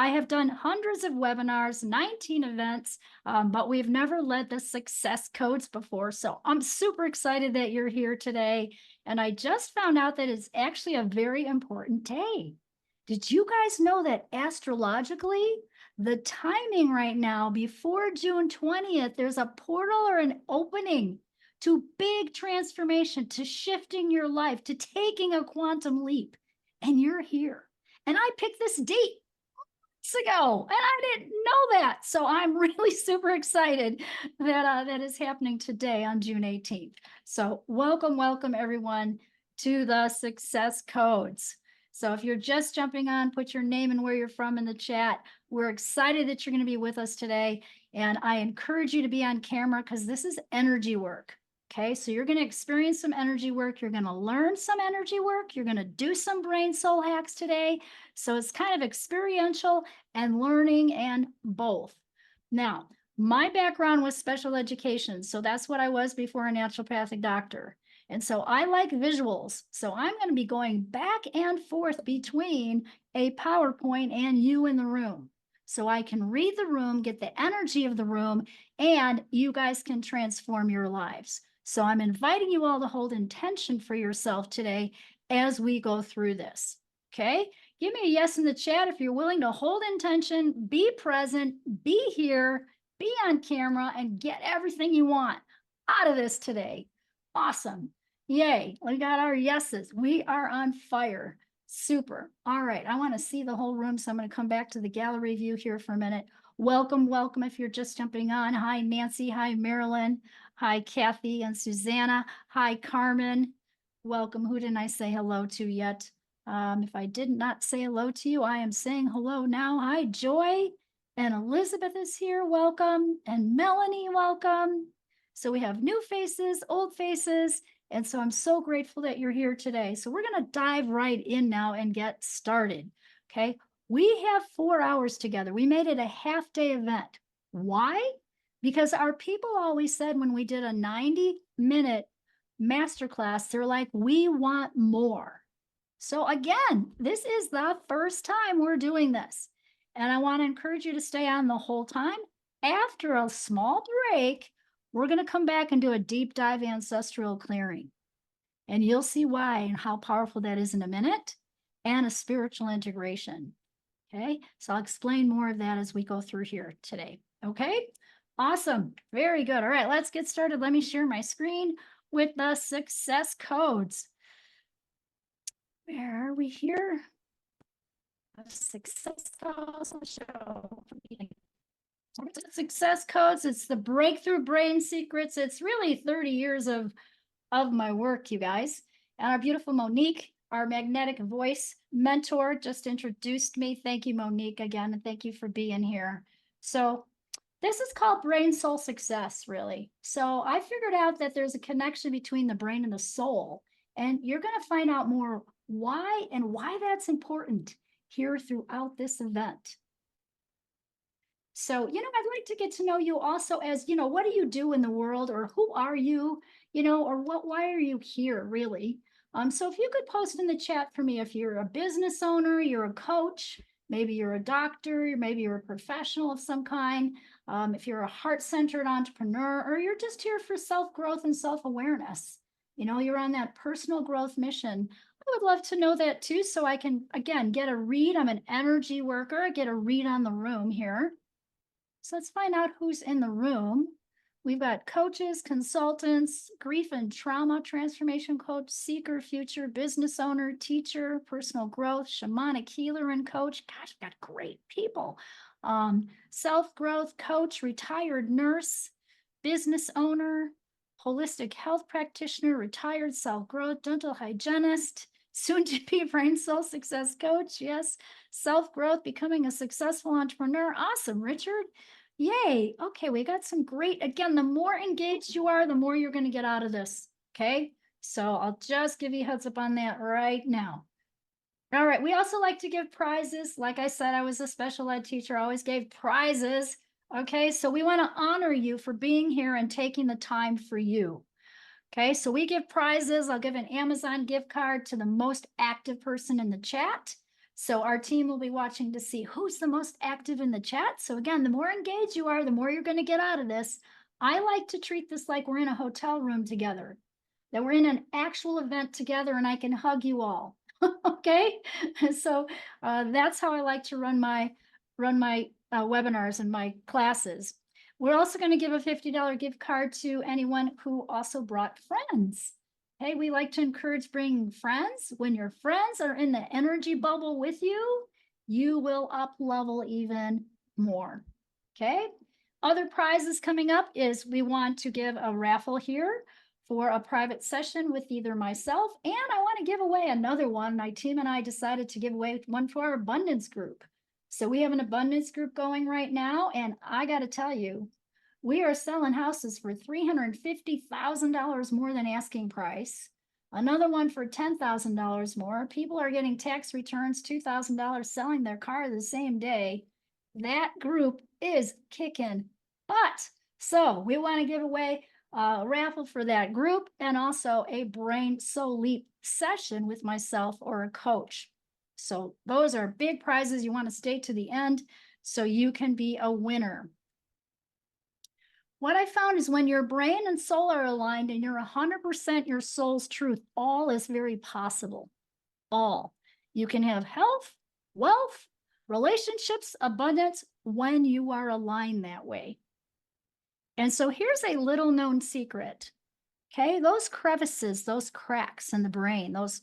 I have done hundreds of webinars, 19 events, but we've never led the success codes before. So I'm super excited that you're here today. And I just found out that it's actually a very important day. Did you guys know that astrologically, the timing right now before June 20th, there's a portal or an opening to big transformation, to shifting your life, to taking a quantum leap. And you're here. And I picked this date months ago, and I didn't know that. So I'm really super excited that that is happening today on June 18th. So welcome everyone to the Success Codes. So if you're just jumping on, put your name and where you're from in the chat. We're excited that you're going to be with us today. And I encourage you to be on camera because this is energy work. Okay, so you're going to experience some energy work. You're going to learn some energy work. You're going to do some brain soul hacks today. So it's kind of experiential and learning and both. Now, my background was special education. So that's what I was before a naturopathic doctor. And so I like visuals. So I'm going to be going back and forth between a PowerPoint and you in the room. So I can read the room, get the energy of the room, and you guys can transform your lives. So I'm inviting you all to hold intention for yourself today as we go through this. Okay? Give me a yes in the chat if you're willing to hold intention, be present, be here, be on camera, and get everything you want out of this today. Awesome. Yay. We got our yeses. We are on fire. Super. All right. I want to see the whole room, so I'm going to come back to the gallery view here for a minute. Welcome if you're just jumping on. Hi, Nancy. Hi, Marilyn. Hi, Kathy and Susanna. Hi, Carmen. Welcome. Who didn't I say hello to yet? If I did not say hello to you, I am saying hello now. Hi, Joy. And Elizabeth is here. Welcome. And Melanie, welcome. So we have new faces, old faces. And so I'm so grateful that you're here today. So we're going to dive right in now and get started. Okay. We have 4 hours together. We made it a half-day event. Why? Because our people always said when we did a 90-minute masterclass, they're like, we want more. So again, this is the first time we're doing this. And I want to encourage you to stay on the whole time. After a small break, we're going to come back and do a deep dive ancestral clearing. And you'll see why and how powerful that is in a minute, and a spiritual integration. Okay, so I'll explain more of that as we go through here today. Okay, awesome. Very good. All right, let's get started. Let me share my screen with the success codes. Where are we here? Success codes. Show. Success codes. It's the breakthrough brain secrets. It's really 30 years of my work, you guys. And our beautiful Monique, our magnetic voice mentor, just introduced me. Thank you, Monique, again, and thank you for being here. So this is called brain soul success, really. So I figured out that there's a connection between the brain and the soul, and you're going to find out more why that's important here throughout this event. So, I'd like to get to know you also as, what do you do in the world, or who are you, or why are you here, really? So if you could post in the chat for me, if you're a business owner, you're a coach, maybe you're a doctor, maybe you're a professional of some kind, if you're a heart-centered entrepreneur, or you're just here for self-growth and self-awareness, you're on that personal growth mission. I would love to know that too, so I can, again, get a read. I'm an energy worker. I get a read on the room here. So let's find out who's in the room. We've got coaches, consultants, grief and trauma transformation coach, seeker, future business owner, teacher, personal growth, shamanic healer and coach. Gosh, we've got great people. Self-growth coach, retired nurse, business owner, holistic health practitioner, retired self-growth, dental hygienist, soon to be brain soul success coach. Yes. Self-growth, becoming a successful entrepreneur. Awesome, Richard. Yay. Okay, we got some great, again, the more engaged you are, the more you're going to get out of this. Okay, so I'll just give you a heads up on that right now. All right, we also like to give prizes. Like I said, I was a special ed teacher, I always gave prizes. Okay, so we want to honor you for being here and taking the time for you. Okay, so we give prizes. I'll give an Amazon gift card to the most active person in the chat. So our team will be watching to see who's the most active in the chat. So again, the more engaged you are, the more you're going to get out of this. I like to treat this like we're in a hotel room together, that we're in an actual event together and I can hug you all. Okay. So that's how I like to run my webinars and my classes. We're also going to give a $50 gift card to anyone who also brought friends. Hey, we like to encourage bringing friends. When your friends are in the energy bubble with you, you will up level even more. Okay. Other prizes coming up is we want to give a raffle here for a private session with either myself, and I want to give away another one. My team and I decided to give away one for our abundance group. So we have an abundance group going right now, and I got to tell you, we are selling houses for $350,000 more than asking price. Another one for $10,000 more. People are getting tax returns, $2,000, selling their car the same day. That group is kicking butt. So we want to give away a raffle for that group and also a brain soul leap session with myself or a coach. So those are big prizes. You want to stay to the end so you can be a winner. What I found is when your brain and soul are aligned and you're 100% your soul's truth, all is very possible. All. You can have health, wealth, relationships, abundance when you are aligned that way. And so here's a little known secret. Okay, those crevices, those cracks in the brain, those,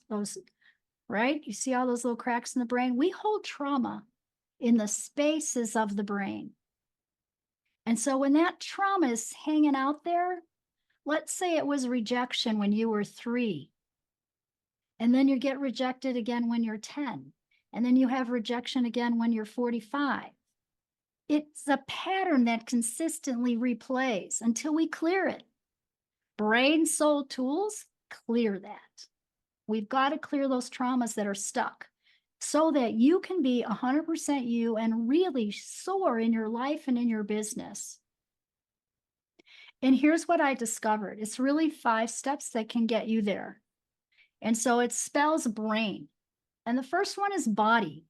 right? You see all those little cracks in the brain? We hold trauma in the spaces of the brain. And so when that trauma is hanging out there, let's say it was rejection when you were 3, and then you get rejected again when you're 10, and then you have rejection again when you're 45. It's a pattern that consistently replays until we clear it. Brain soul tools clear that. We've got to clear those traumas that are stuck so that you can be 100% you and really soar in your life and in your business. And here's what I discovered. It's really 5 steps that can get you there. And so it spells brain. And the first one is body.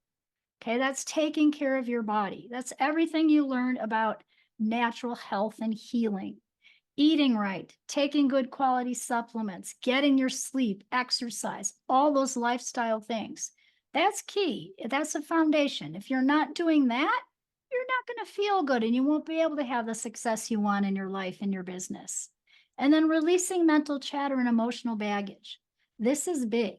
Okay, that's taking care of your body. That's everything you learned about natural health and healing. Eating right, taking good quality supplements, getting your sleep, exercise, all those lifestyle things. That's key. That's a foundation. If you're not doing that, you're not going to feel good and you won't be able to have the success you want in your life and your business. And then releasing mental chatter and emotional baggage. This is big.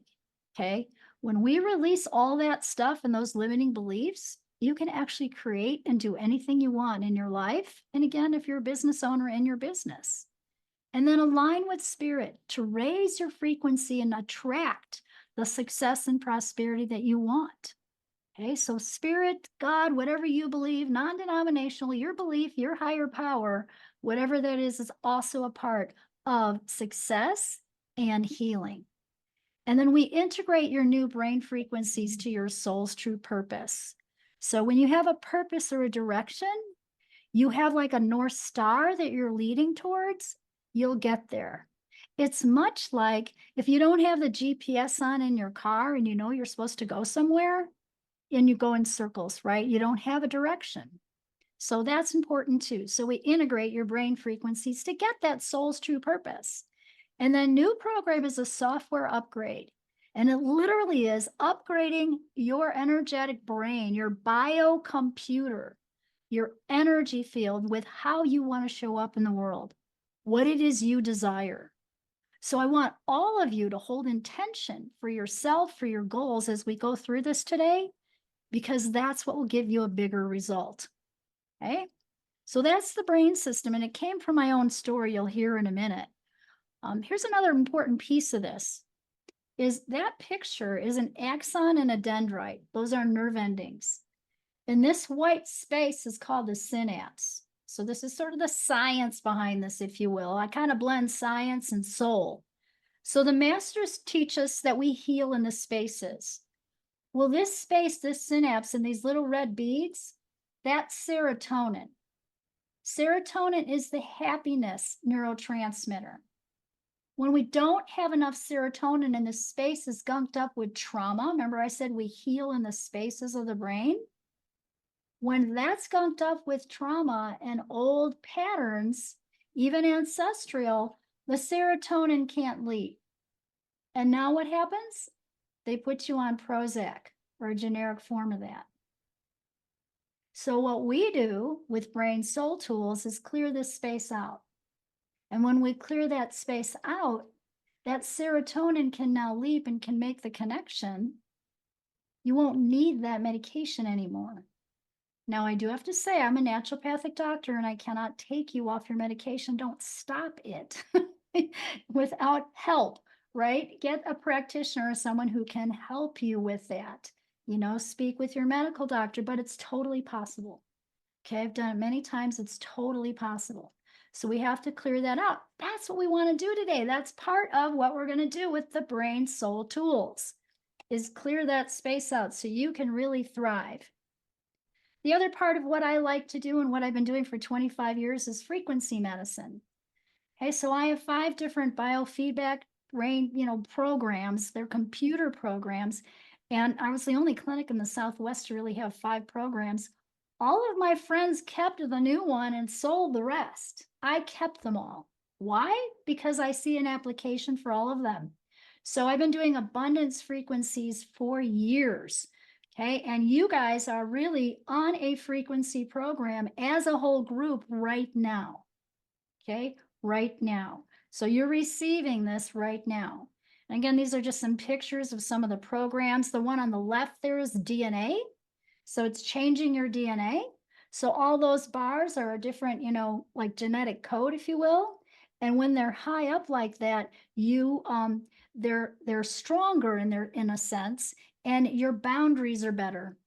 Okay. When we release all that stuff and those limiting beliefs, you can actually create and do anything you want in your life. And again, if you're a business owner in your business. And then align with spirit to raise your frequency and attract the success and prosperity that you want. Okay, so spirit, God, whatever you believe, non-denominational, your belief, your higher power, whatever that is also a part of success and healing. And then we integrate your new brain frequencies to your soul's true purpose. So when you have a purpose or a direction, you have like a North Star that you're leading towards, you'll get there. It's much like if you don't have the GPS on in your car and you know you're supposed to go somewhere and you go in circles, right? You don't have a direction. So that's important too. So we integrate your brain frequencies to get that soul's true purpose. And then new program is a software upgrade. And it literally is upgrading your energetic brain, your biocomputer, your energy field with how you want to show up in the world, what it is you desire. So I want all of you to hold intention for yourself, for your goals as we go through this today, because that's what will give you a bigger result. Okay. So that's the brain system. And it came from my own story. You'll hear in a minute. Here's another important piece of this is that picture is an axon and a dendrite. Those are nerve endings. And this white space is called the synapse. So this is sort of the science behind this, if you will. I kind of blend science and soul. So the masters teach us that we heal in the spaces. Well, this space, this synapse and these little red beads, that's serotonin. Serotonin is the happiness neurotransmitter. When we don't have enough serotonin and the space is gunked up with trauma, remember I said we heal in the spaces of the brain? When that's gunked up with trauma and old patterns, even ancestral, the serotonin can't leave. And now what happens? They put you on Prozac or a generic form of that. So what we do with brain soul tools is clear this space out. And when we clear that space out, that serotonin can now leap and can make the connection. You won't need that medication anymore. Now, I do have to say, I'm a naturopathic doctor and I cannot take you off your medication. Don't stop it without help, right? Get a practitioner or someone who can help you with that. Speak with your medical doctor, but it's totally possible. Okay, I've done it many times. It's totally possible. So we have to clear that out. That's what we want to do today. That's part of what we're going to do with the brain soul tools, is clear that space out so you can really thrive. The other part of what I like to do and what I've been doing for 25 years is frequency medicine. Okay, so I have 5 different biofeedback brain, programs. They're computer programs. And I was the only clinic in the Southwest to really have 5 programs. All of my friends kept the new one and sold the rest. I kept them all. Why? Because I see an application for all of them. So I've been doing abundance frequencies for years. Okay, and you guys are really on a frequency program as a whole group right now. Okay, right now. So you're receiving this right now. And again, these are just some pictures of some of the programs. The one on the left there is DNA. So it's changing your DNA. So all those bars are a different, like genetic code, if you will. And when they're high up like that, they're stronger in a sense, and your boundaries are better.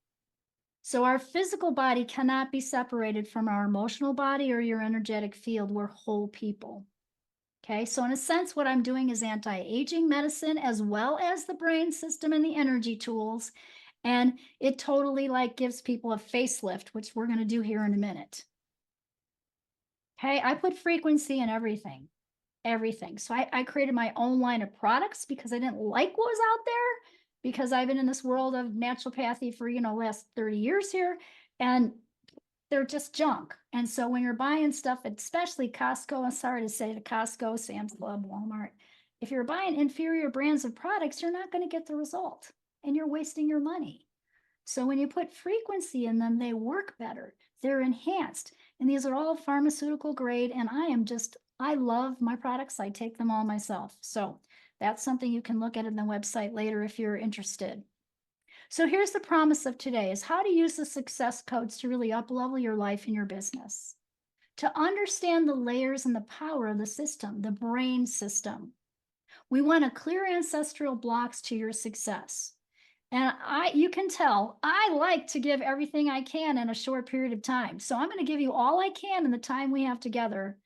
So our physical body cannot be separated from our emotional body or your energetic field. We're whole people. Okay, so in a sense, what I'm doing is anti-aging medicine as well as the brain system and the energy tools. And it totally gives people a facelift, which we're going to do here in a minute. Okay, I put frequency in everything. So I created my own line of products because I didn't like what was out there, because I've been in this world of naturopathy for, last 30 years here, and they're just junk. And so when you're buying stuff, especially Costco, I'm sorry to say to Costco, Sam's Club, Walmart, if you're buying inferior brands of products, you're not going to get the result and you're wasting your money. So when you put frequency in them, they work better. They're enhanced. And these are all pharmaceutical grade. And I love my products. I take them all myself. So that's something you can look at in the website later if you're interested. So here's the promise of today, is how to use the success codes to really up-level your life and your business. To understand the layers and the power of the system, the brain system. We want to clear ancestral blocks to your success. And you can tell, I like to give everything I can in a short period of time. So I'm going to give you all I can in the time we have together.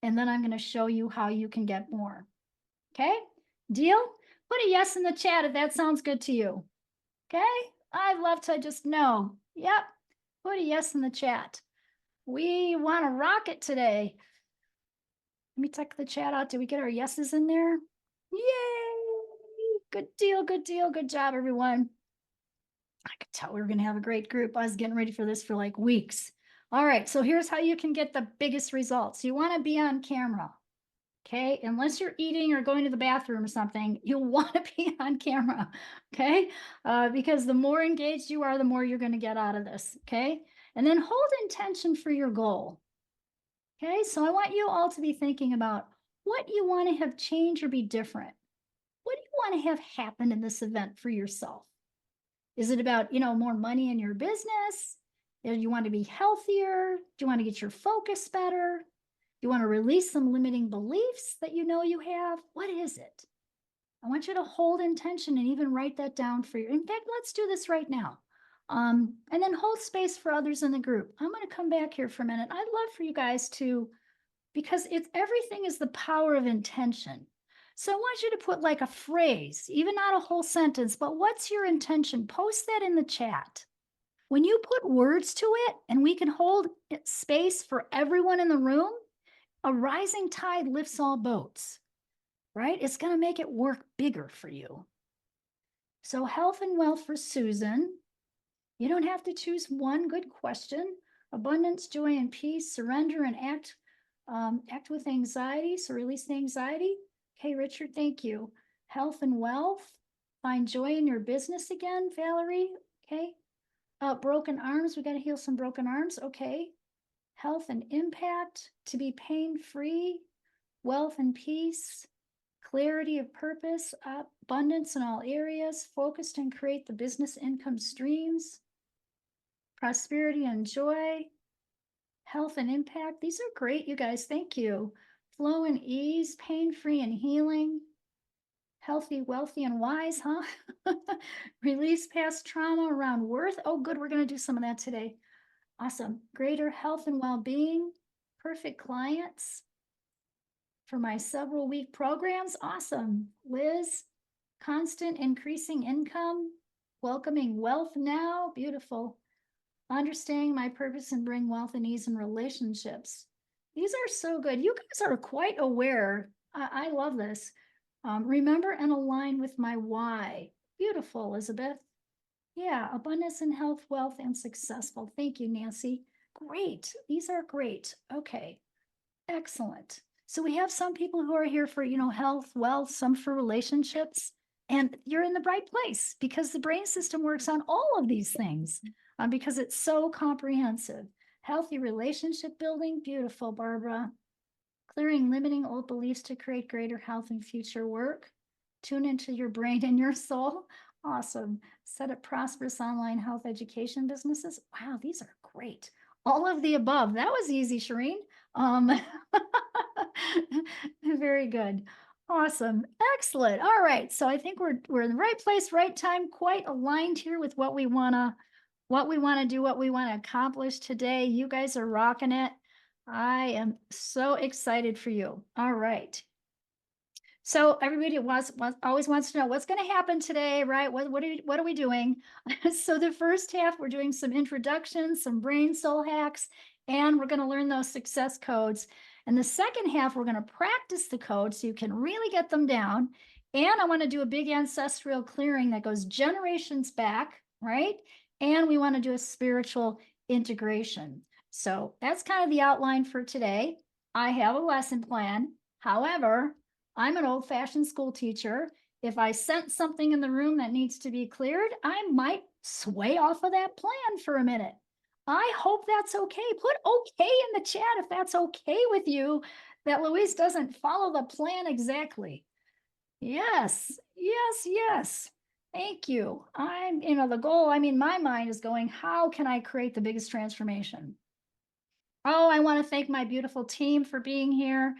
And then I'm going to show you how you can get more. Okay? Deal? Put a yes in the chat if that sounds good to you. Okay? I'd love to just know. Yep. Put a yes in the chat. We want to rock it today. Let me check the chat out. Did we get our yeses in there? Yay! Good deal, good deal. Good job, everyone. I could tell we were going to have a great group. I was getting ready for this for weeks. All right, so here's how you can get the biggest results. You want to be on camera. Okay, unless you're eating or going to the bathroom or something, you want to be on camera, okay? Because the more engaged you are, the more you're going to get out of this, okay? And then hold intention for your goal, okay? So I want you all to be thinking about what you want to have change or be different. What do you want to have happen in this event for yourself? Is it about, more money in your business? Do you want to be healthier? Do you want to get your focus better? You want to release some limiting beliefs that you have? What is it? I want you to hold intention and even write that down for you. In fact, let's do this right now. And then hold space for others in the group. I'm going to come back here for a minute. I'd love for you guys to, because everything is the power of intention. So I want you to put a phrase, even not a whole sentence, but what's your intention? Post that in the chat. When you put words to it and we can hold space for everyone in the room, a rising tide lifts all boats. right? It's going to make it work bigger for you. So health and wealth for Susan. You don't have to choose one. Good question. Abundance, joy, and peace. Surrender and act with anxiety. So release the anxiety. Okay, Richard, thank you. Health and wealth. Find joy in your business again, Valerie. Okay. Broken arms. We got to heal some broken arms. Okay. Health and impact. To be pain free. Wealth and peace. Clarity of purpose, abundance in all areas, focused and create the business income streams, prosperity and joy, health and impact. These are great, you guys. Thank you. Flow and ease, pain-free and healing, healthy, wealthy, and wise, huh? Release past trauma around worth. Oh, good. We're going to do some of that today. Awesome. Greater health and well-being, perfect clients, for my several week programs. Awesome. Liz, constant increasing income, welcoming wealth now. Beautiful. Understanding my purpose and bring wealth and ease in relationships. These are so good. You guys are quite aware. I love this. Remember and align with my why. Beautiful, Elizabeth. Yeah, abundance and health, wealth, and successful. Thank you, Nancy. Great. These are great. Okay. Excellent. So we have some people who are here for, health, wealth, some for relationships, and you're in the right place because the brain system works on all of these things because it's so comprehensive. Healthy relationship building, beautiful, Barbara. Clearing limiting old beliefs to create greater health and future work. Tune into your brain and your soul. Awesome. Set up prosperous online health education businesses. Wow, these are great. All of the above. That was easy, Shireen. Very good. Awesome. Excellent. All right. So I think we're in the right place, right time, quite aligned here with what we want to do, what we want to accomplish today. You guys are rocking it. I am so excited for you. All right. So everybody always wants to know what's going to happen today, right? What are we doing? So the first half, we're doing some introductions, some brain soul hacks, and we're going to learn those success codes. And the second half, we're going to practice the codes so you can really get them down. And I want to do a big ancestral clearing that goes generations back, right? And we want to do a spiritual integration. So that's kind of the outline for today. I have a lesson plan. However, I'm an old-fashioned school teacher. If I sense something in the room that needs to be cleared, I might sway off of that plan for a minute. I hope that's okay. Put okay in the chat if that's okay with you, that Louise doesn't follow the plan exactly. Yes, yes, yes. Thank you. The goal, my mind is going, how can I create the biggest transformation? Oh, I want to thank my beautiful team for being here.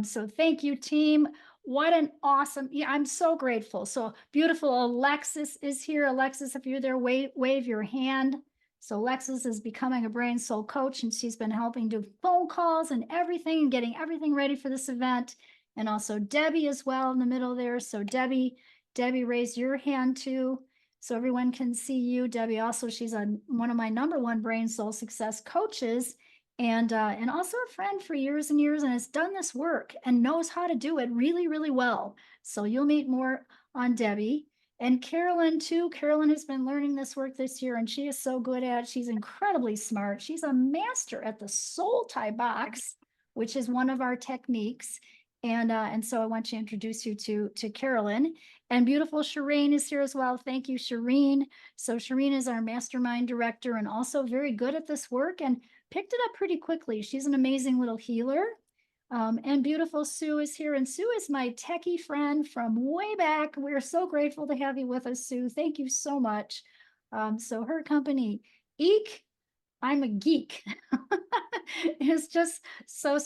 So thank you, team. What an awesome, I'm so grateful. So beautiful Alexis is here. Alexis, if you're there, wave your hand. So Alexis is becoming a brain soul coach, and she's been helping do phone calls and everything and getting everything ready for this event. And also Debbie as well in the middle there. So Debbie, raise your hand too, so everyone can see you. Debbie also, she's one of my #1 brain soul success coaches. And also a friend for years and years, and has done this work and knows how to do it really, really well. So you'll meet more on Debbie. And Carolyn too. Carolyn has been learning this work this year, and she is so good at it. She's incredibly smart. She's a master at the soul tie box, which is one of our techniques. And so I want to introduce you to Carolyn. And beautiful Shireen is here as well. Thank you, Shireen. So Shireen is our mastermind director and also very good at this work and picked it up pretty quickly. She's an amazing little healer. And beautiful Sue is here. And Sue is my techie friend from way back. We're so grateful to have you with us, Sue. Thank you so much. So her company, Eek, I'm a geek. It's just so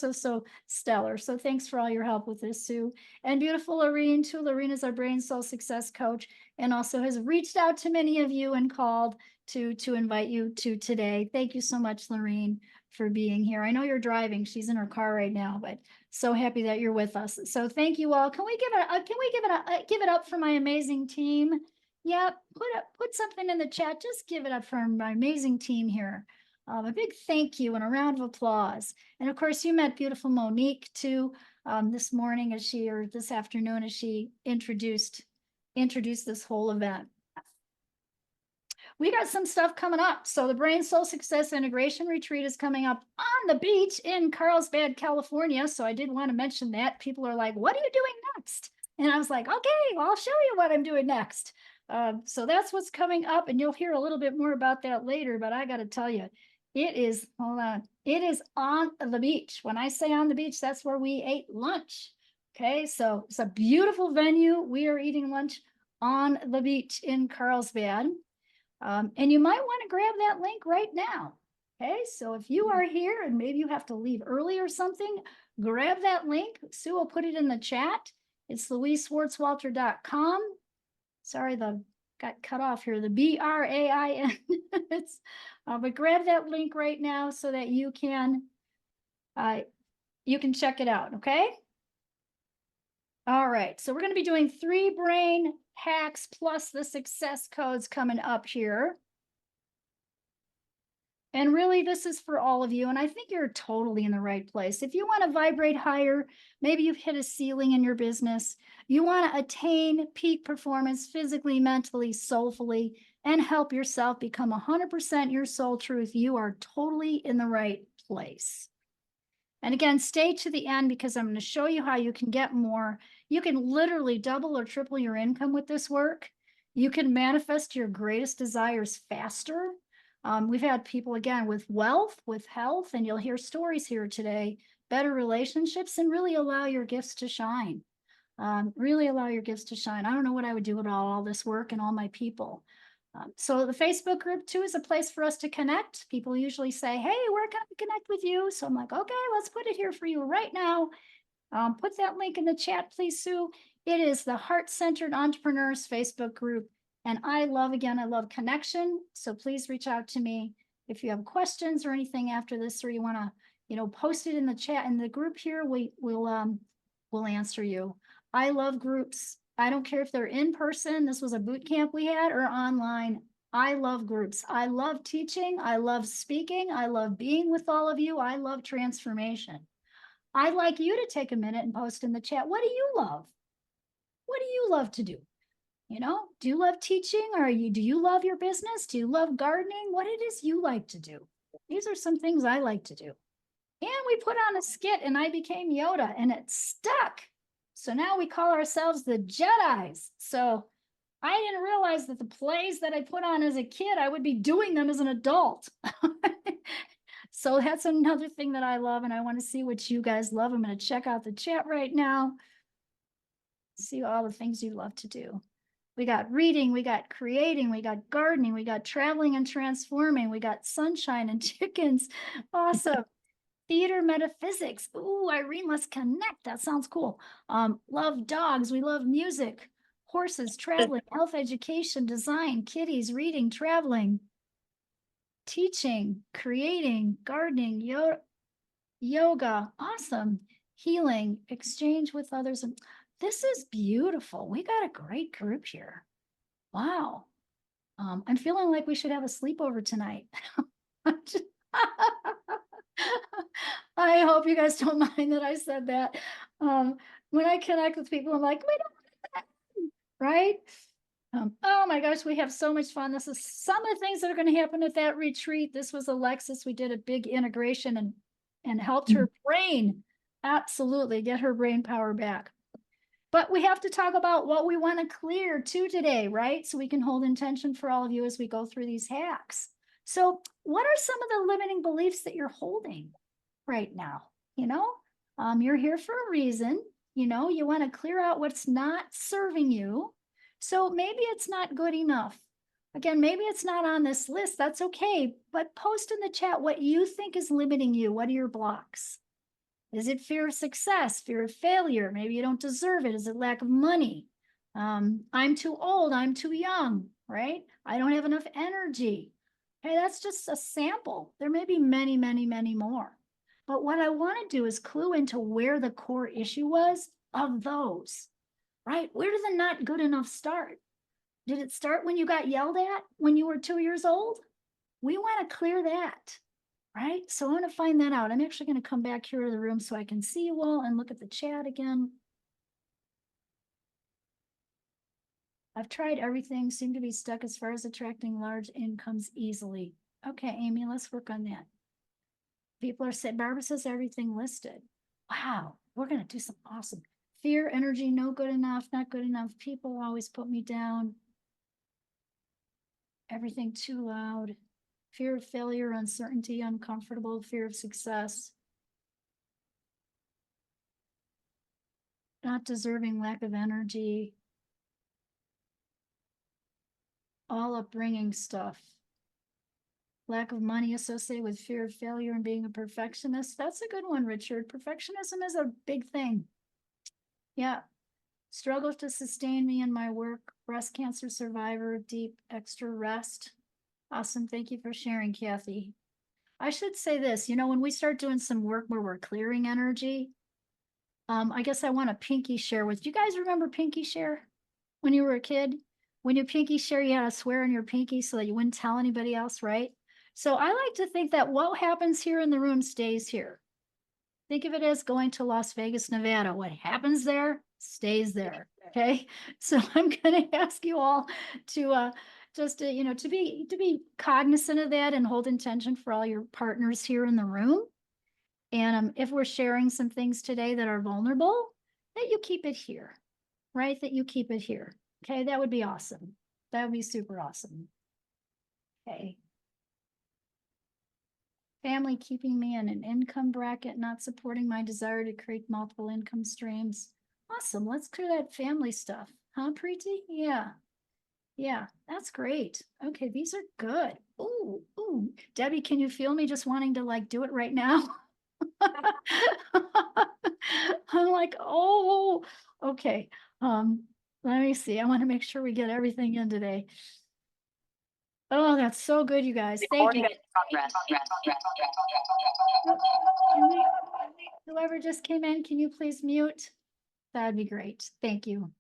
stellar. So thanks for all your help with this, Sue. And beautiful Lorene too. Lorene is our brain soul success coach and also has reached out to many of you and called to invite you to today. Thank you so much, Lorene, for being here. I know you're driving. She's in her car right now, but so happy that you're with us. So thank you all. Can we give it up for my amazing team? Yeah, put something in the chat. Just give it up for my amazing team here. A big thank you and a round of applause. And of course, you met beautiful Monique too. this morning or this afternoon as she introduced this whole event. We got some stuff coming up. So the Brain Soul Success Integration Retreat is coming up on the beach in Carlsbad, California. So I did want to mention that. People are like, what are you doing next? And I was like, okay, well, I'll show you what I'm doing next. So that's what's coming up, and you'll hear a little bit more about that later. But I got to tell you, it is, hold on, it is on the beach. When I say on the beach, that's where we ate lunch. Okay, so it's a beautiful venue. We are eating lunch on the beach in Carlsbad. And you might want to grab that link right now. Okay, so if you are here and maybe you have to leave early or something, grab that link. Sue will put it in the chat. It's louiseswartswalter.com. Sorry, got cut off here. The BRAIN. But grab that link right now so that you can check it out. Okay. All right, so we're going to be doing 3 brain hacks plus the success codes coming up here. And really, this is for all of you. And I think you're totally in the right place. If you want to vibrate higher, maybe you've hit a ceiling in your business. You want to attain peak performance physically, mentally, soulfully, and help yourself become 100% your soul truth. You are totally in the right place. And again, stay to the end because I'm going to show you how you can get more. You can literally double or triple your income with this work. You can manifest your greatest desires faster. We've had people, again, with wealth, with health, and you'll hear stories here today, better relationships, and really allow your gifts to shine. Really allow your gifts to shine. I don't know what I would do without all this work and all my people. So the Facebook group too is a place for us to connect. People usually say, hey, where can I connect with you? So I'm like, okay, let's put it here for you right now. Put that link in the chat, please, Sue. It is the Heart-Centered Entrepreneurs Facebook group. And I love connection. So please reach out to me if you have questions or anything after this, or you want to, post it in the chat in the group here. We'll answer you. I love groups. I don't care if they're in person. This was a boot camp we had, or online. I love groups. I love teaching. I love speaking. I love being with all of you. I love transformation. I'd like you to take a minute and post in the chat. What do you love? What do you love to do? Do you love teaching, or do you love your business? Do you love gardening? What it is you like to do? These are some things I like to do. And we put on a skit and I became Yoda and it stuck. So now we call ourselves the Jedis. So I didn't realize that the plays that I put on as a kid, I would be doing them as an adult. So that's another thing that I love, and I want to see what you guys love. I'm going to check out the chat right now. See all the things you love to do. We got reading, we got creating, we got gardening, we got traveling and transforming, we got sunshine and chickens. Awesome. Theater metaphysics. Ooh, Irene, let's connect. That sounds cool. Love dogs. We love music, horses, traveling, health, education, design, kitties, reading, traveling, teaching, creating, gardening, yoga. Awesome. Healing, exchange with others. And this is beautiful. We got a great group here. Wow. I'm feeling like we should have a sleepover tonight. I hope you guys don't mind that I said that. When I connect with people, I'm like, we don't want that, right? Oh my gosh, we have so much fun. This is some of the things that are going to happen at that retreat. This was Alexis. We did a big integration and helped her brain absolutely get her brain power back. But we have to talk about what we want to clear too today, right? So we can hold intention for all of you as we go through these hacks. So what are some of the limiting beliefs that you're holding right now? You're here for a reason. You want to clear out what's not serving you. So maybe it's not good enough. Again, maybe it's not on this list. That's okay. But post in the chat what you think is limiting you. What are your blocks? Is it fear of success, fear of failure? Maybe you don't deserve it. Is it lack of money? I'm too old. I'm too young, right? I don't have enough energy. Hey, that's just a sample. There may be many, many, many more. But what I want to do is clue into where the core issue was of those, right? Where did the not good enough start? Did it start when you got yelled at when you were 2 years old? We want to clear that, right? So I want to find that out. I'm actually going to come back here to the room so I can see you all and look at the chat again. I've tried everything, seem to be stuck as far as attracting large incomes easily. Okay, Amy, let's work on that. People are saying, Barbara says everything listed. Wow, we're going to do something awesome. Fear, energy, no good enough, not good enough. People always put me down. Everything too loud. Fear of failure, uncertainty, uncomfortable, fear of success. Not deserving, lack of energy. All upbringing stuff. Lack of money associated with fear of failure and being a perfectionist. That's a good one, Richard. Perfectionism is a big thing. Yeah. Struggle to sustain me in my work. Breast cancer survivor, deep extra rest. Awesome. Thank you for sharing, Kathy. I should say this, when we start doing some work where we're clearing energy, I guess I want to pinky share with you guys. Remember pinky share when you were a kid? When you pinky share, you had to swear in your pinky so that you wouldn't tell anybody else, right? So I like to think that what happens here in the room stays here. Think of it as going to Las Vegas, Nevada. What happens there stays there. Okay. So I'm going to ask you all to to be cognizant of that and hold intention for all your partners here in the room. And if we're sharing some things today that are vulnerable, that you keep it here, right? That you keep it here. Okay. That would be awesome. That would be super awesome. Okay. Family keeping me in an income bracket, not supporting my desire to create multiple income streams. Awesome. Let's clear that family stuff. Huh, Preeti? Yeah. Yeah, that's great. Okay, these are good. Ooh, ooh. Debbie, can you feel me just wanting to like do it right now? I'm like, oh, okay. Let me see. I want to make sure we get everything in today. Oh, that's so good, you guys. Thank you. Whoever just came in, can you please mute? That'd be great. Thank you.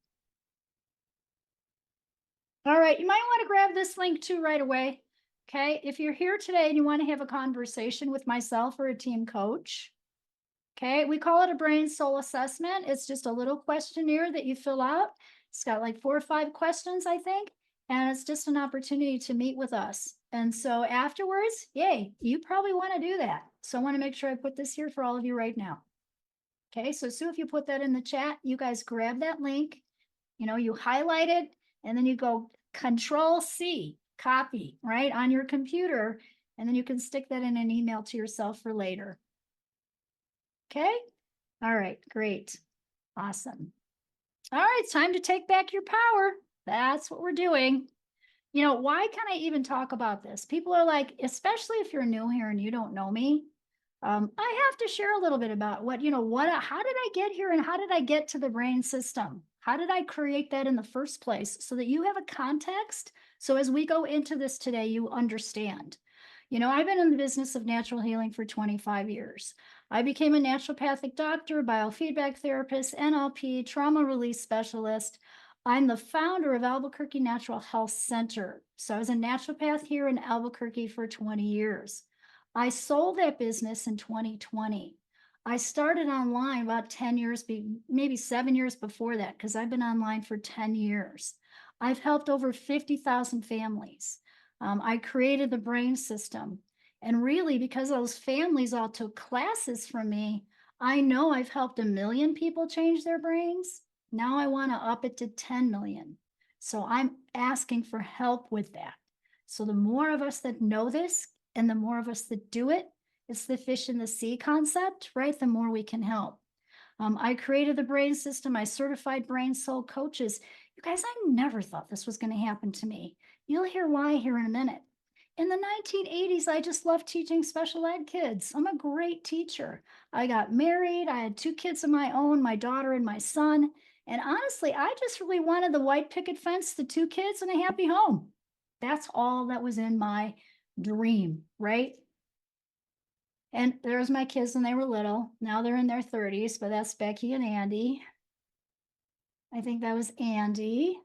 All right, you might want to grab this link too right away. Okay, if you're here today and you want to have a conversation with myself or a team coach, okay, we call it a brain soul assessment. It's just a little questionnaire that you fill out. It's got like 4 or 5 questions, I think, and it's just an opportunity to meet with us. And so afterwards, yay, you probably want to do that. So I want to make sure I put this here for all of you right now. Okay, so Sue, if you put that in the chat, you guys grab that link, you highlight it, and then you go Control C, copy, right, on your computer, and then you can stick that in an email to yourself for later. Okay, all right, great, awesome. All right, it's time to take back your power. That's what we're doing. Why can I even talk about this? People are like, especially if you're new here and you don't know me, I have to share a little bit about how did I get here and how did I get to the brain system? How did I create that in the first place so that you have a context? So as we go into this today, you understand. I've been in the business of natural healing for 25 years. I became a naturopathic doctor, biofeedback therapist, NLP, trauma release specialist. I'm the founder of Albuquerque Natural Health Center. So I was a naturopath here in Albuquerque for 20 years. I sold that business in 2020. I started online about 10 years, maybe 7 years before that, because I've been online for 10 years. I've helped over 50,000 families. I created the brain system. And really, because those families all took classes from me, I know I've helped 1 million people change their brains. Now I want to up it to 10 million. So I'm asking for help with that. So the more of us that know this and the more of us that do it, it's the fish in the sea concept, right? The more we can help. I created the brain system. I certified brain soul coaches. You guys, I never thought this was going to happen to me. You'll hear why here in a minute. In the 1980s, I just loved teaching special ed kids. I'm a great teacher. I got married. I had 2 kids of my own, my daughter and my son. And honestly, I just really wanted the white picket fence, the 2 kids, and a happy home. That's all that was in my dream, right? And there's my kids when they were little. Now they're in their 30s, but that's Becky and Andy. I think that was Andy.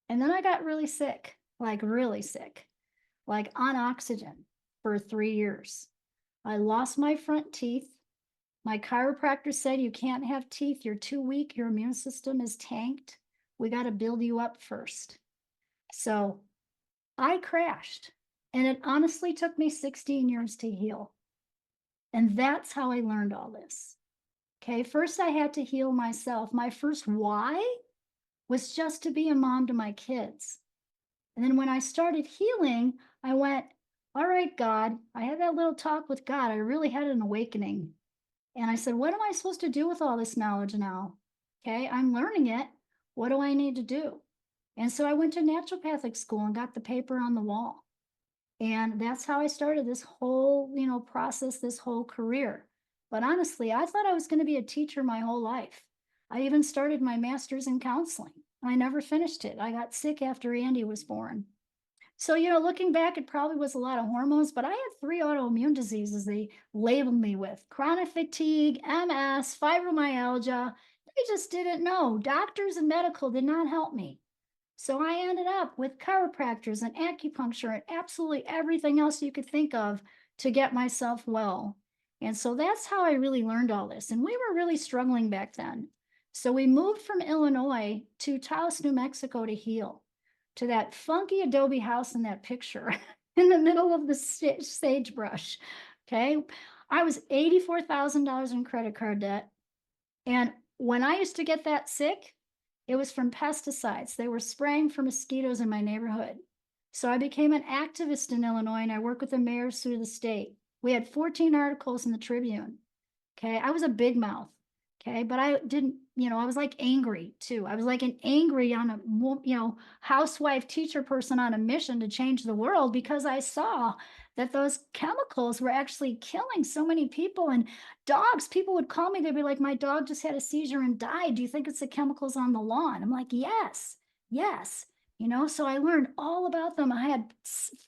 And then I got really sick, like on oxygen for 3 years. I lost my front teeth. My chiropractor said, you can't have teeth. You're too weak. Your immune system is tanked. We got to build you up first. So I crashed, and it honestly took me 16 years to heal. And that's how I learned all this. Okay, first I had to heal myself. My first why was just to be a mom to my kids. And then when I started healing, I went, all right, God, I had that little talk with God. I really had an awakening. And I said, what am I supposed to do with all this knowledge now? Okay, I'm learning it. What do I need to do? And so I went to naturopathic school and got the paper on the wall. And that's how I started this whole, process, this whole career. But honestly, I thought I was going to be a teacher my whole life. I even started my master's in counseling. I never finished it. I got sick after Andy was born. So, looking back, it probably was a lot of hormones, but I had 3 autoimmune diseases they labeled me with: chronic fatigue, MS, fibromyalgia. They just didn't know. Doctors and medical did not help me. So I ended up with chiropractors and acupuncture and absolutely everything else you could think of to get myself well. And so that's how I really learned all this. And we were really struggling back then. So we moved from Illinois to Taos, New Mexico to heal, to that funky adobe house in that picture in the middle of the sagebrush. Okay. I was $84,000 in credit card debt. And when I used to get that sick, it was from pesticides. They were spraying for mosquitoes in my neighborhood. So I became an activist in Illinois, and I worked with the mayors through the state. We had 14 articles in the Tribune. Okay. I was a big mouth. Okay. But I didn't, I was like angry too. I was like an angry on a, housewife teacher person on a mission to change the world, because I saw that those chemicals were actually killing so many people. And dogs, people would call me, they'd be like, my dog just had a seizure and died. Do you think it's the chemicals on the lawn? I'm like, yes, yes. So I learned all about them. I had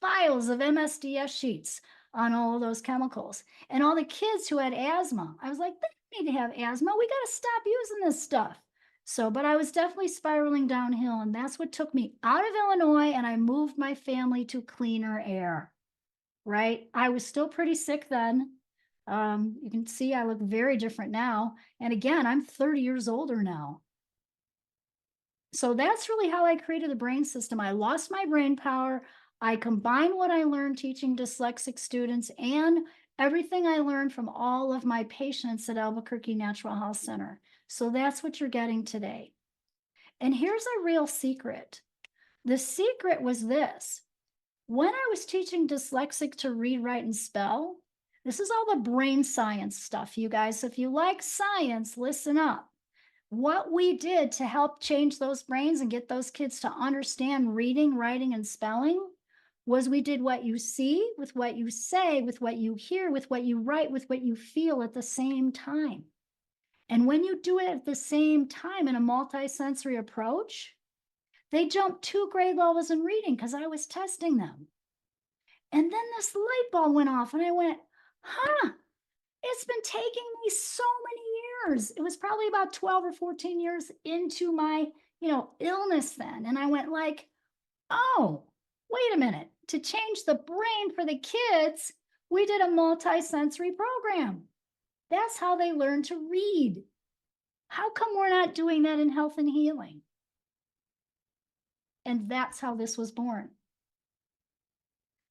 files of MSDS sheets on all of those chemicals. And all the kids who had asthma, I was like, they need to have asthma. We got to stop using this stuff. So, but I was definitely spiraling downhill, and that's what took me out of Illinois, and I moved my family to cleaner air. Right? I was still pretty sick then. You can see I look very different now. And again, I'm 30 years older now. So that's really how I created the brain system. I lost my brain power. I combined what I learned teaching dyslexic students and everything I learned from all of my patients at Albuquerque Natural Health Center. So that's what you're getting today. And here's a real secret. The secret was this. When I was teaching dyslexic to read, write, and spell, this is all the brain science stuff, you guys. So if you like science, listen up. What we did to help change those brains and get those kids to understand reading, writing, and spelling was we did what you see with what you say, with what you hear, with what you write, with what you feel at the same time. And when you do it at the same time in a multisensory approach, they jumped 2 grade levels in reading because I was testing them. And then this light bulb went off, and I went, it's been taking me so many years. It was probably about 12 or 14 years into my, illness then. And I went like, oh, wait a minute. To change the brain for the kids, we did a multisensory program. That's how they learn to read. How come we're not doing that in health and healing? And that's how this was born.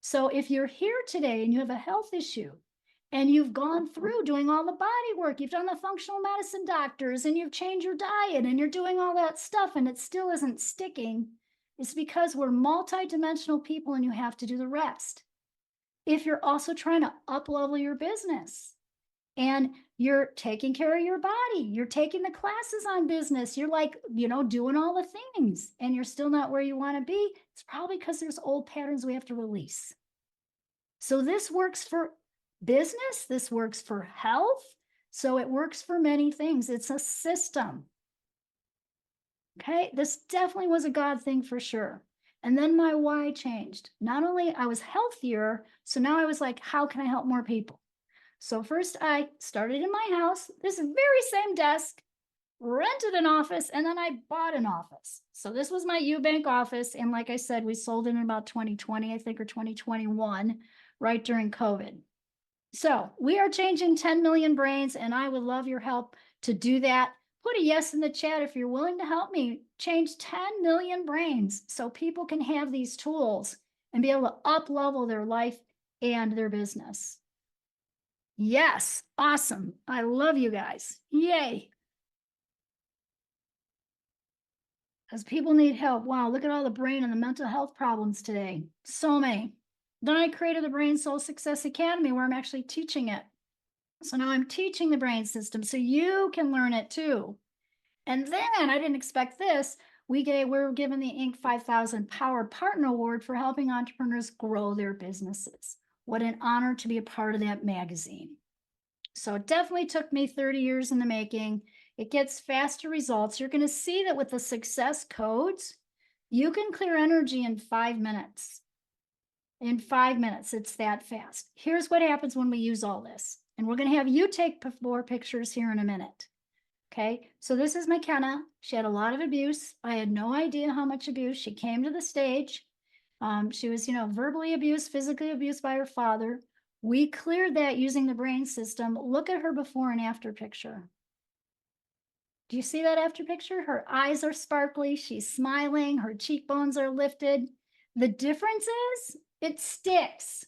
So if you're here today and you have a health issue and you've gone through doing all the body work, you've done the functional medicine doctors, and you've changed your diet, and you're doing all that stuff, and it still isn't sticking, it's because we're multidimensional people and you have to do the rest. If you're also trying to up-level your business, and you're taking care of your body, you're taking the classes on business, you're like, doing all the things, and you're still not where you want to be, it's probably because there's old patterns we have to release. So this works for business, this works for health, so it works for many things. It's a system. Okay, this definitely was a God thing for sure. And then my why changed. Not only I was healthier, so now I was like, how can I help more people? So first I started in my house, this very same desk, rented an office, and then I bought an office. So this was my Eubank office. And like I said, we sold it in about 2020, I think, or 2021, right during COVID. So we are changing 10 million brains, and I would love your help to do that. Put a yes in the chat if you're willing to help me change 10 million brains so people can have these tools and be able to up level their life and their business. Yes, awesome. I love you guys. Yay. Because people need help. Wow, look at all the brain and the mental health problems today. So many. Then I created the Brain Soul Success Academy where I'm actually teaching it. So now I'm teaching the brain system so you can learn it too. And then I didn't expect this. We're given the Inc. 5000 Power Partner Award for helping entrepreneurs grow their businesses. What an honor to be a part of that magazine. So it definitely took me 30 years in the making. It gets faster results. You're going to see that with the success codes, you can clear energy in 5 minutes. In 5 minutes, it's that fast. Here's what happens when we use all this. And we're going to have you take before pictures here in a minute. Okay, so this is McKenna. She had a lot of abuse. I had no idea how much abuse. She came to the stage. She was, verbally abused, physically abused by her father. We cleared that using the brain system. Look at her before and after picture. Do you see that after picture? Her eyes are sparkly. She's smiling. Her cheekbones are lifted. The difference is it sticks.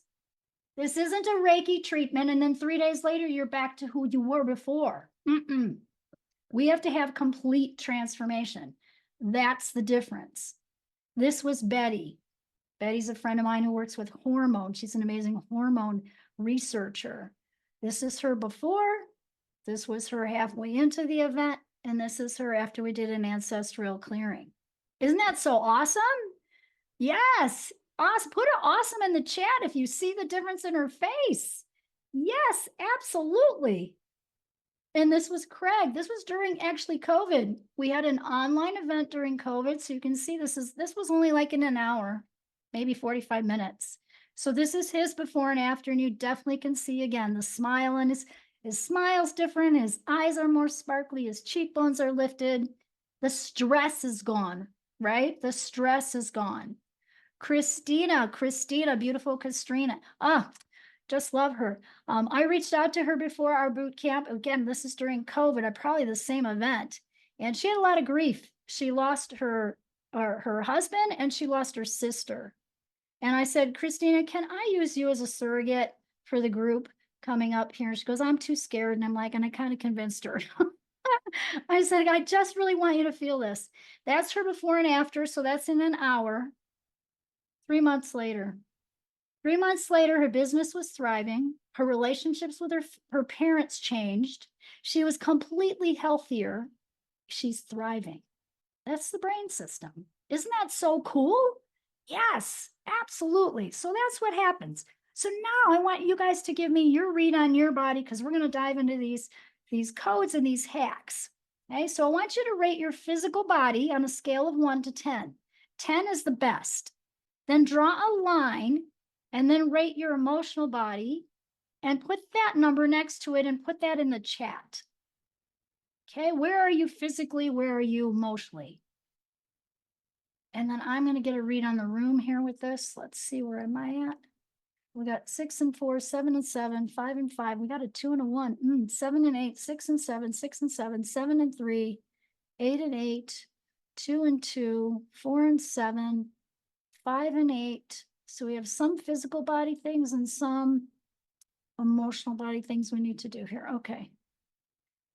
This isn't a Reiki treatment, and then 3 days later, you're back to who you were before. We have to have complete transformation. That's the difference. This was Betty. Betty's a friend of mine who works with hormones. She's an amazing hormone researcher. This is her before. This was her halfway into the event. And this is her after we did an ancestral clearing. Isn't that so awesome? Yes. Awesome. Put an awesome in the chat if you see the difference in her face. Yes, absolutely. And this was Craig. This was during actually COVID. We had an online event during COVID. So you can see this was only like in an hour, maybe 45 minutes. So this is his before and after, and you definitely can see again the smile, and his smile's different. His eyes are more sparkly. His cheekbones are lifted. The stress is gone, right? The stress is gone. Christina, beautiful Christina. Just love her. I reached out to her before our boot camp. Again, this is during COVID, probably the same event. And she had a lot of grief. She lost her husband and she lost her sister. And I said, Christina, can I use you as a surrogate for the group coming up here? She goes, I'm too scared. And I'm like, and I kind of convinced her. I said, I just really want you to feel this. That's her before and after. So that's in an hour. 3 months later. 3 months later, her business was thriving. Her relationships with her parents changed. She was completely healthier. She's thriving. That's the brain system. Isn't that so cool? Yes, absolutely. So that's what happens. So now I want you guys to give me your read on your body because we're going to dive into these codes and these hacks. Okay, so I want you to rate your physical body on a scale of 1 to 10. 10 is the best. Then draw a line and then rate your emotional body and put that number next to it and put that in the chat. Okay, where are you physically? Where are you emotionally? And then I'm going to get a read on the room here with this. Let's see, where am I at? We got 6 and 4, 7 and 7, 5 and 5. We got a 2 and a 1, 7 and 8, 6 and 7, 6 and 7, 7 and 3, 8 and 8, 2 and 2, 4 and 7, 5 and 8. So we have some physical body things and some emotional body things we need to do here. Okay.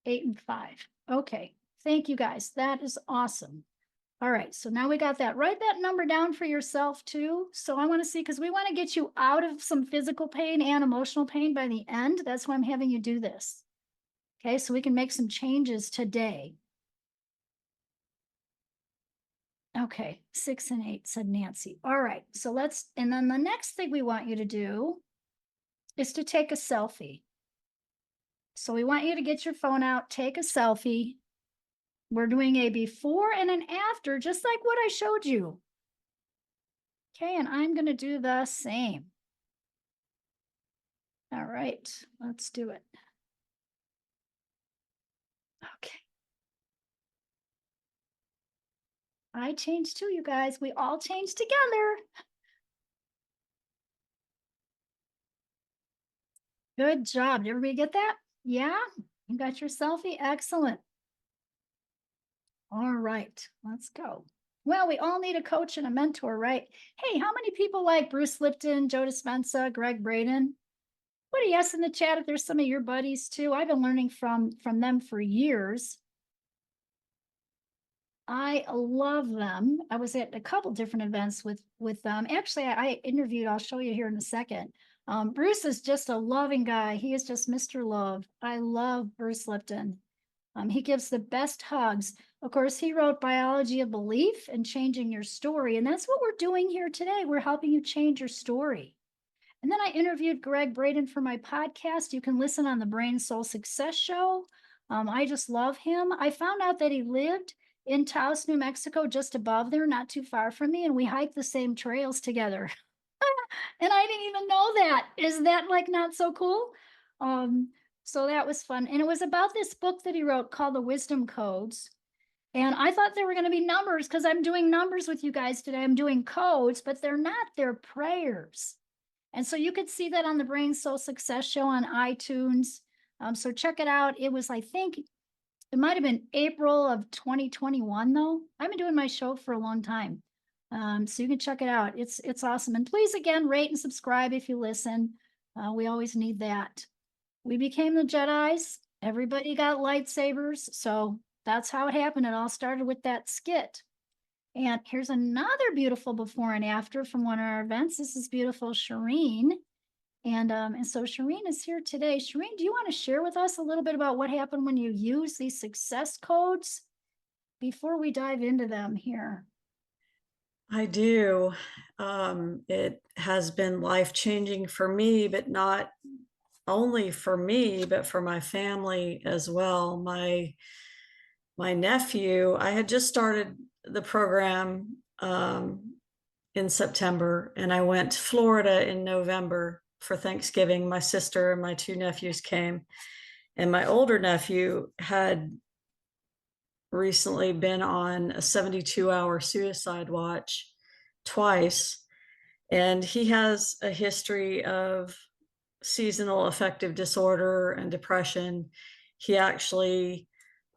8 and 5. Okay. Thank you guys. That is awesome. All right. So now we got that. Write that number down for yourself too. So I want to see, because we want to get you out of some physical pain and emotional pain by the end. That's why I'm having you do this. Okay. So we can make some changes today. Okay. 6 and 8, said Nancy. All right. So and then the next thing we want you to do is to take a selfie. So we want you to get your phone out, take a selfie. We're doing a before and an after, just like what I showed you. Okay, and I'm going to do the same. All right, let's do it. Okay. I changed too, you guys. We all changed together. Good job. Did everybody get that? Yeah, you got your selfie. Excellent. All right, let's go. Well, we all need a coach and a mentor, right? Hey, how many people like Bruce Lipton, Joe Dispenza, Greg Braden? Put a yes in the chat if there's some of your buddies too. I've been learning from them for years. I love them. I was at a couple different events with them. Actually, I interviewed, I'll show you here in a second. Bruce is just a loving guy. He is just Mr. Love. I love Bruce Lipton. He gives the best hugs. Of course, he wrote Biology of Belief and Changing Your Story. And that's what we're doing here today. We're helping you change your story. And then I interviewed Greg Braden for my podcast. You can listen on the Brain Soul Success Show. I just love him. I found out that he lived in Taos, New Mexico, just above there, not too far from me, and we hiked the same trails together. And I didn't even know that. Is that like not so cool? So that was fun. And it was about this book that he wrote called The Wisdom Codes. And I thought they were going to be numbers because I'm doing numbers with you guys today. I'm doing codes, but they're not, they're prayers. And so you could see that on the Brain Soul Success Show on iTunes. So check it out. It was, I think, it might have been April of 2021, though. I've been doing my show for a long time. So you can check it out. It's awesome. And please, again, rate and subscribe if you listen. We always need that. We became the Jedis. Everybody got lightsabers. So that's how it happened. It all started with that skit. And here's another beautiful before and after from one of our events. This is beautiful Shireen. And so Shireen is here today. Shireen, do you want to share with us a little bit about what happened when you use these success codes before we dive into them here? I do. It has been life-changing for me, but not only for me, but for my family as well. My nephew, I had just started the program in September, and I went to Florida in November for Thanksgiving. My sister and my two nephews came, and my older nephew had recently been on a 72-hour suicide watch twice, and he has a history of seasonal affective disorder and depression. He actually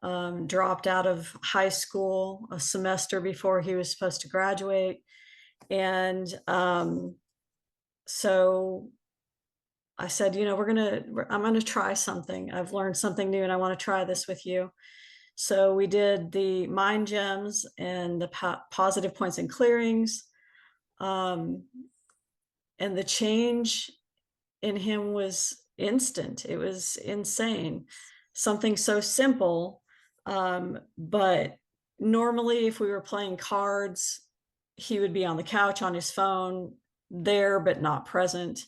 dropped out of high school a semester before he was supposed to graduate. And so I said, I'm going to try something. I've learned something new and I want to try this with you. So we did the mind gems and the positive points and clearings. And the change in him was instant. It was insane. Something so simple. But normally if we were playing cards, he would be on the couch on his phone, there but not present,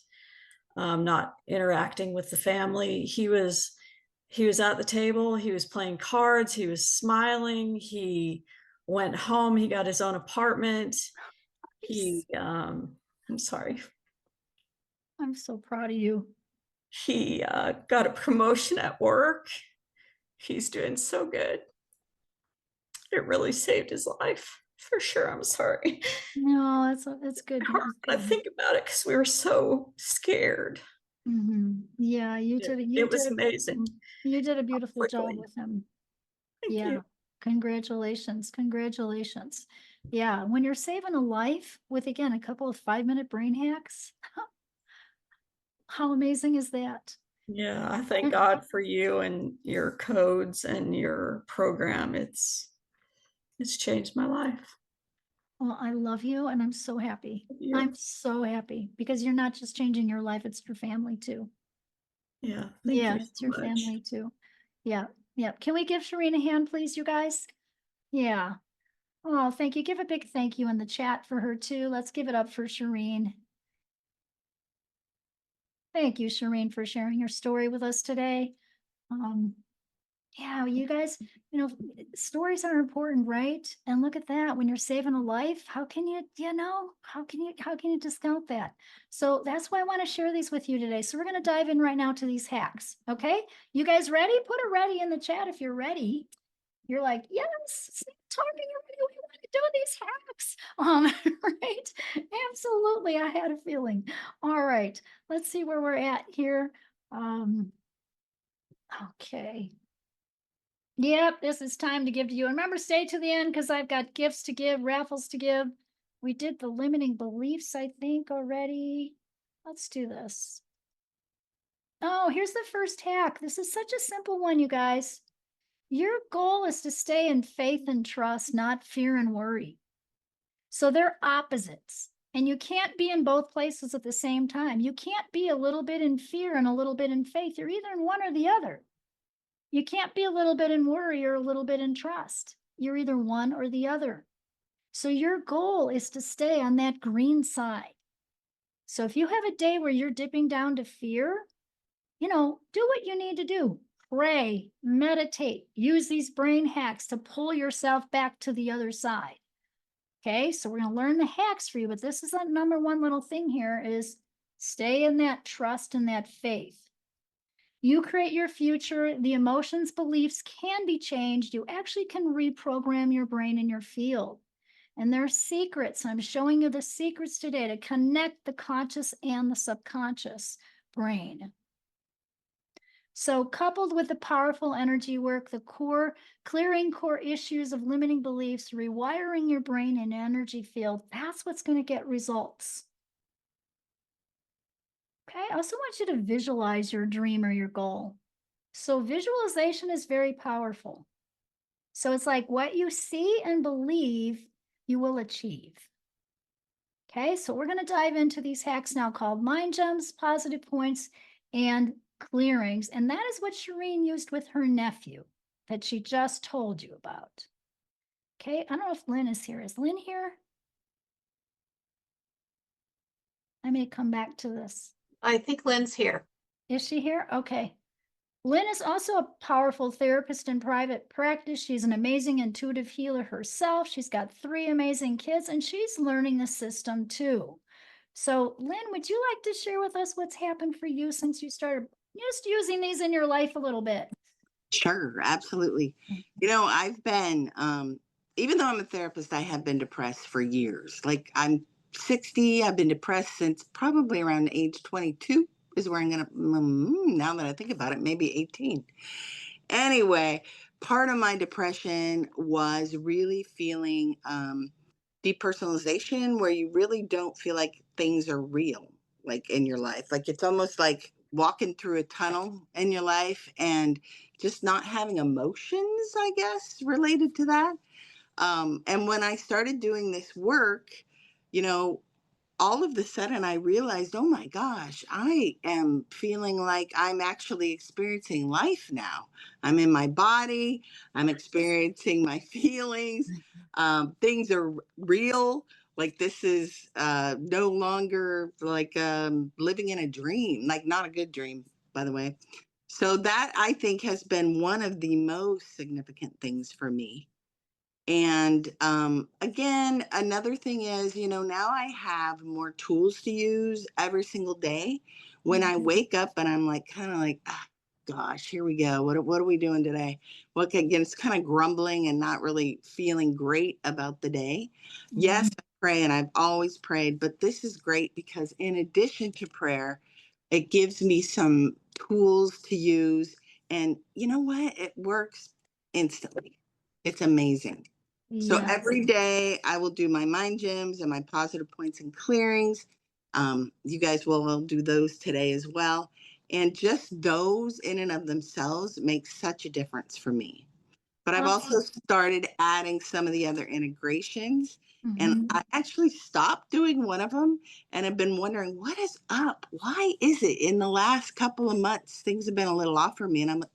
not interacting with the family. He was at the table, he was playing cards, he was smiling, he went home, he got his own apartment. I'm sorry. I'm so proud of you. He got a promotion at work. He's doing so good. It really saved his life, for sure. I'm sorry. No, that's good. Hard when I think about it because we were so scared. Yeah, It was amazing. You did a beautiful job Quickly. with him. Thank Yeah. you. Congratulations. Congratulations. Yeah. When you're saving a life with, again, a couple of 5-minute brain hacks, how amazing is that? Yeah, I thank God for you and your codes and your program. It's changed my life. Well, I love you and I'm so happy. You. I'm so happy because you're not just changing your life, it's your family too. Yeah, thank you It's so your much. family too. Yeah. Yeah. Can we give Shireen a hand, please, you guys? Yeah. Oh, thank you. Give a big thank you in the chat for her too. Let's give it up for Shireen. Thank you, Shireen, for sharing your story with us today. Yeah, you guys, stories are important, right? And look at that. When you're saving a life, how can how can you discount that? So that's why I want to share these with you today. So we're going to dive in right now to these hacks. Okay. You guys ready? Put a ready in the chat if you're ready. You're like, yes, stop talking already. We want to do these hacks. Right? Absolutely. I had a feeling. All right. Let's see where we're at here. Um, okay. Yep, this is time to give to you. And remember, stay to the end because I've got gifts to give, raffles to give. We did the limiting beliefs, I think, already. Let's do this. Oh, here's the first hack. This is such a simple one, you guys. Your goal is to stay in faith and trust, not fear and worry. So they're opposites. And you can't be in both places at the same time. You can't be a little bit in fear and a little bit in faith. You're either in one or the other. You can't be a little bit in worry or a little bit in trust. You're either one or the other. So your goal is to stay on that green side. So if you have a day where you're dipping down to fear, do what you need to do. Pray, meditate, use these brain hacks to pull yourself back to the other side. Okay, so we're going to learn the hacks for you, but this is that number one little thing here is stay in that trust and that faith. You create your future. The emotions, beliefs can be changed. You actually can reprogram your brain in your field. And there are secrets. I'm showing you the secrets today to connect the conscious and the subconscious brain. So, coupled with the powerful energy work, the clearing core issues of limiting beliefs, rewiring your brain and energy field, that's what's going to get results. Okay, I also want you to visualize your dream or your goal. So, visualization is very powerful. So, it's like what you see and believe you will achieve. Okay, so we're going to dive into these hacks now called mind gems, positive points, and clearings. And that is what Shireen used with her nephew that she just told you about. Okay, I don't know if Lynn is here. Is Lynn here? I may come back to this. I think Lynn's here. Is she here? Okay. Lynn is also a powerful therapist in private practice. She's an amazing intuitive healer herself. She's got 3 amazing kids and she's learning the system too. So, Lynn, would you like to share with us what's happened for you since you started just using these in your life a little bit? Sure, absolutely. I've been, even though I'm a therapist, I have been depressed for years. Like I'm 60, I've been depressed since probably around age 22 is where I'm going to, now that I think about it, maybe 18. Anyway, part of my depression was really feeling depersonalization, where you really don't feel like things are real, like in your life. Like it's almost like walking through a tunnel in your life and just not having emotions, I guess, related to that. And when I started doing this work, you know, all of the sudden I realized, oh my gosh, I am feeling like I'm actually experiencing life now. I'm in my body, I'm experiencing my feelings. Things are real. Like this is no longer like living in a dream, like not a good dream, by the way. So that I think has been one of the most significant things for me. And again, another thing is, now I have more tools to use every single day. When I wake up and I'm like, kind of like, ah, gosh, here we go. What are we doing today? Well, again, it's kind of grumbling and not really feeling great about the day. Yes, I pray and I've always prayed, but this is great because in addition to prayer, it gives me some tools to use. And you know what? It works instantly. It's amazing. So Yes. every day I will do my mind gyms and my positive points and clearings. You guys will do those today as well. And just those in and of themselves make such a difference for me. But I've also started adding some of the other integrations. And I actually stopped doing one of them and have been wondering what is up? Why is it in the last couple of months things have been a little off for me? And I'm like,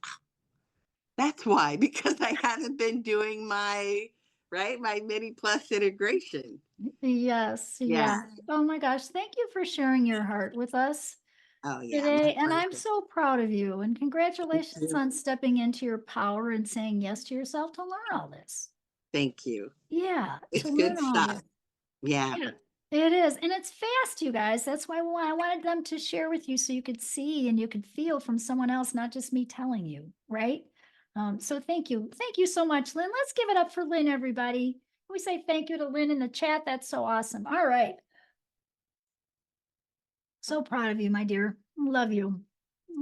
that's why, because I haven't been doing my mini plus integration. Yes, Yeah. yes. Oh my gosh, thank you for sharing your heart with us Oh yeah, my today. And I'm pleasure. so proud of you. And congratulations you. on stepping into your power and saying yes to yourself to learn all this. Thank you. Yeah, to It's learn good all stuff. this. Yeah. Yeah, it is. And it's fast, you guys. That's why I wanted them to share with you so you could see and you could feel from someone else, not just me telling you, right? So thank you. Thank you so much, Lynn. Let's give it up for Lynn, everybody. We say thank you to Lynn in the chat. That's so awesome. All right. So proud of you, my dear. Love you.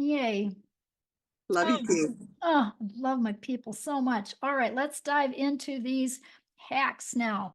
Yay. Love you Oh, too. oh, love my people so much. All right, let's dive into these hacks now.